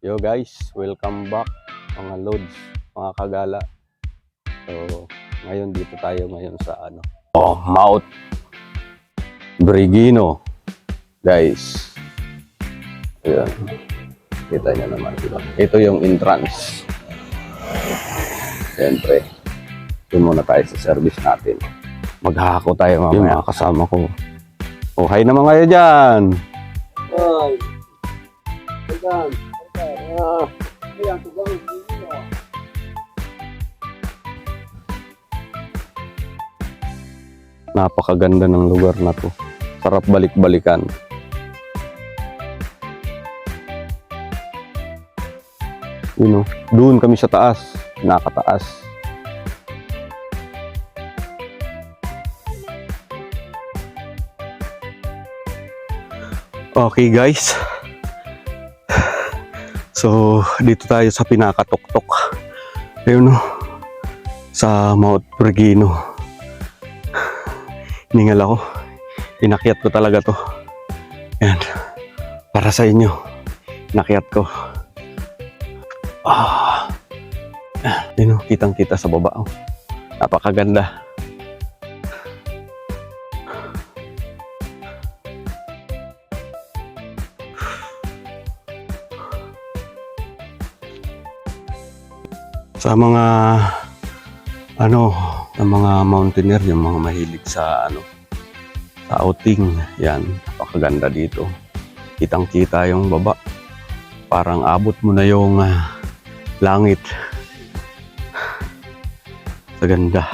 Yo guys, welcome back mga lods, mga kagala. So, ngayon dito tayo ngayon sa Mount Brigino. Guys. Ayan. Kita niyo naman, diba? Ito yung entrance. Siyempre, yun muna tayo sa service natin. Maghahako tayo mamaya. Yung mga kasama ko. Oh, hi naman kayo dyan. Hi. Napakaganda ng lugar na to. Sarap balik-balikan. Doon kami sa taas, nakataas. Okay guys. So, dito tayo sa pinakatuktok. Ayun sa Mount Brigino. Hiningal ako. Inakyat ko talaga to. Ayan. Para sa inyo. Inakyat ko. Kitang-kita sa baba. Napakaganda. Sa mga mga mountaineer, yung mga mahilig sa sa outing, yan, napakaganda dito. Kitang-kita yung baba. Parang abot mo na yung langit. Sa ganda.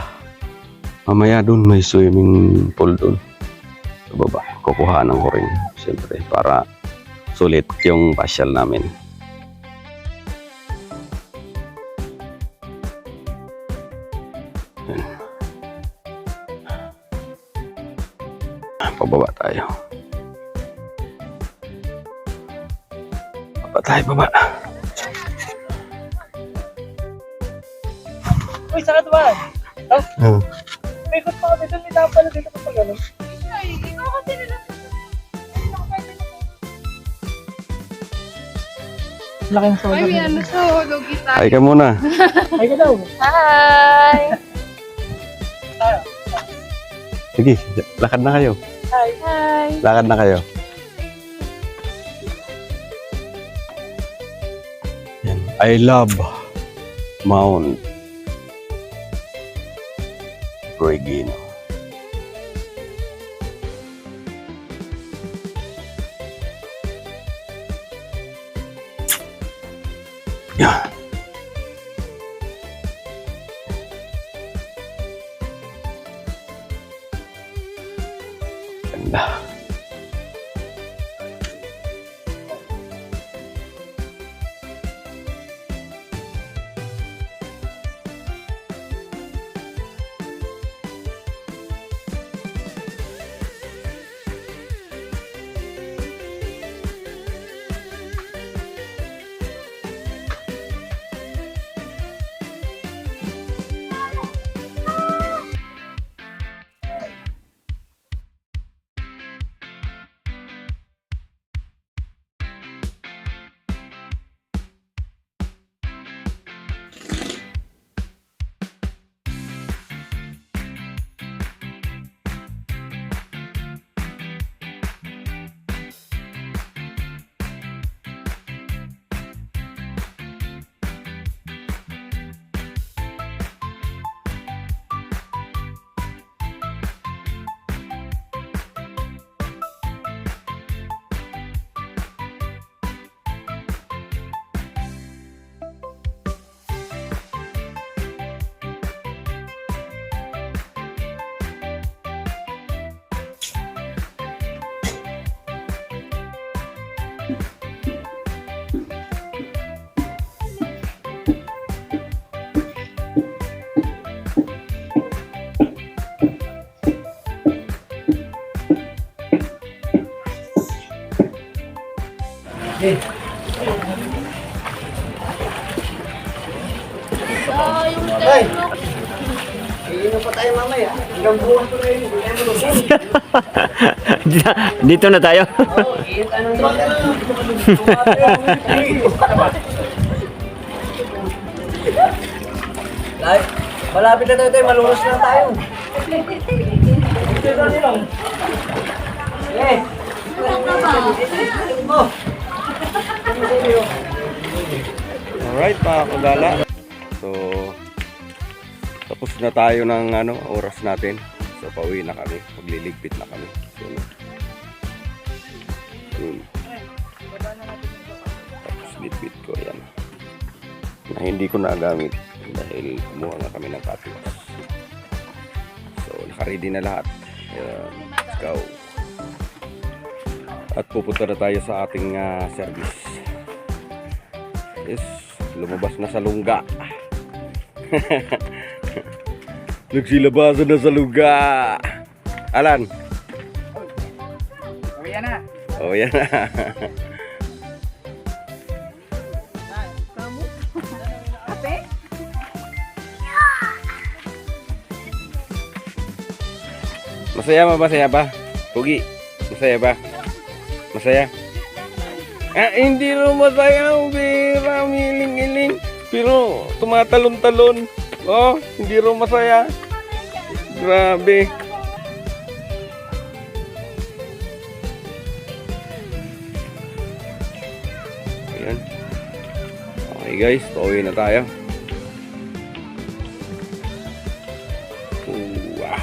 Mamaya dun may swimming pool dun sa baba. Kukuhanan ko rin, siyempre, para sulit yung pasyal namin. Pababa tayo. Baba. Uy, saan ka dumaan? May ikot pa kami doon. May tao pala dito kapag gano'n. Ay, ikaw kasi nila. Laki ng soda. Ay, may sa hulog kita. Hi ka muna. Ay ka daw. Hi! Sige, lakad na kayo. Hi. Hi! Lakad na kayo. Yan. I love Mount Brigino. Yan. Ganda. Iinom pa tayo mamaya. Hanggang buwan ko na yun. Hindi tayo malusog. Dito na tayo. Oo, anong Like, malapit na tayo, malulus na tayo. Eh! Alright mga kagala. So, tapos na tayo ng oras natin. So, pauwi na kami. Magliligpit na kami. So, yun. Tapos ligpit ko yan. Na hindi ko nagamit dahil kumuha nga kami ng cutlass. So, nakaready na lahat. Yan. Let's go. At pupunta na tayo sa ating service. Yes, lumabas na sa lungga. Nagsilabasan na sa lungga. Alan? Oh, yan na. Oh, yan na. Masaya ba? Masaya ba? Pugi, masaya ba? Masaya? Ah, hindi rin masaya. Bira, miling-iling. Pero tumatalon-talon. Oh, hindi rin masaya. Grabe. Ayan. Okay guys, pauwi na tayo. Wow.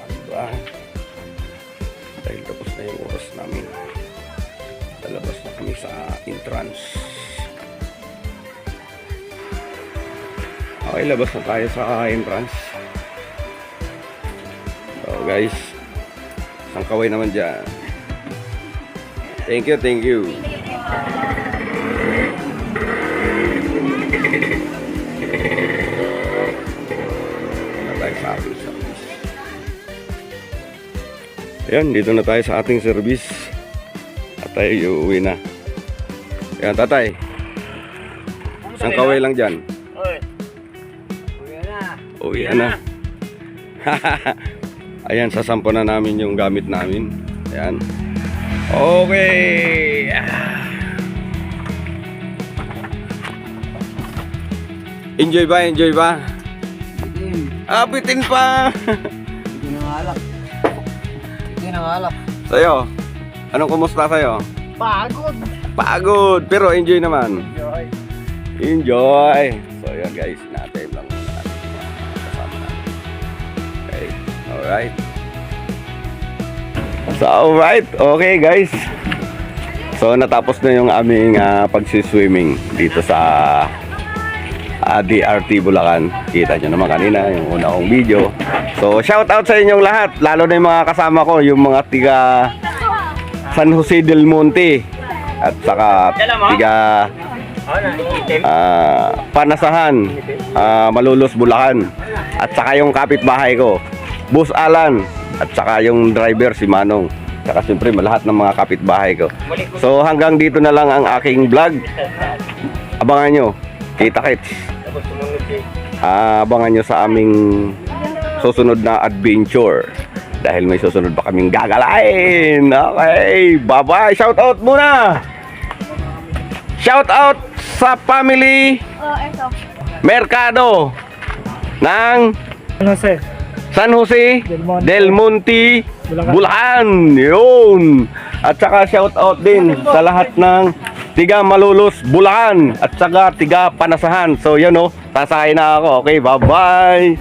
Diba? Dahil tapos na yung oras namin. Lalabas na kami sa entrance. Okay, labas na tayo sa entrance. So guys, isang kaway naman dyan. Thank you, thank you. Na tayo sa ating service. Ayan, dito na tayo sa ating service. At tayo uuwi na. Ayan, tatay. Isang kaway lang dyan. Oy. Uwi na. Uwi na. Ayan, sasampo na namin yung gamit namin. Ayan. Okay. Enjoy ba? Enjoy ba? Bitin pa. Hindi na ngalap. Hindi na ngalap. Sa'yo, anong kumusta sa'yo? Pagod. Pagod, pero enjoy naman. Enjoy. Enjoy. So yun guys, natin lang muna natin yung mga kasama natin. Okay, alright. So alright, okay guys. So natapos na yung aming pagsiswimming dito sa DRT Bulacan. Kita nyo naman kanina yung una kong video. So shout out sa inyong lahat, lalo na yung mga kasama ko, yung mga tiga San Jose del Monte at saka tiga Panasahan, Malolos, Bulacan, at saka yung kapitbahay ko, Boss Alan, at saka yung driver si Manong, saka siyempre lahat ng mga kapitbahay ko. So hanggang dito na lang ang aking vlog. Abangan nyo, kita-kits. Abangan nyo sa aming susunod na adventure dahil may susunod pa kaming gagalain. Okay, bye-bye. Shout out muna. Shout out sa family Mercado ng San Jose del Monte, Bulacan. Yun. At saka shout out din sa lahat ng tiga Malolos, Bulacan, at saka tiga Panasahan. So yun, sasakay na ako. Okay, bye-bye.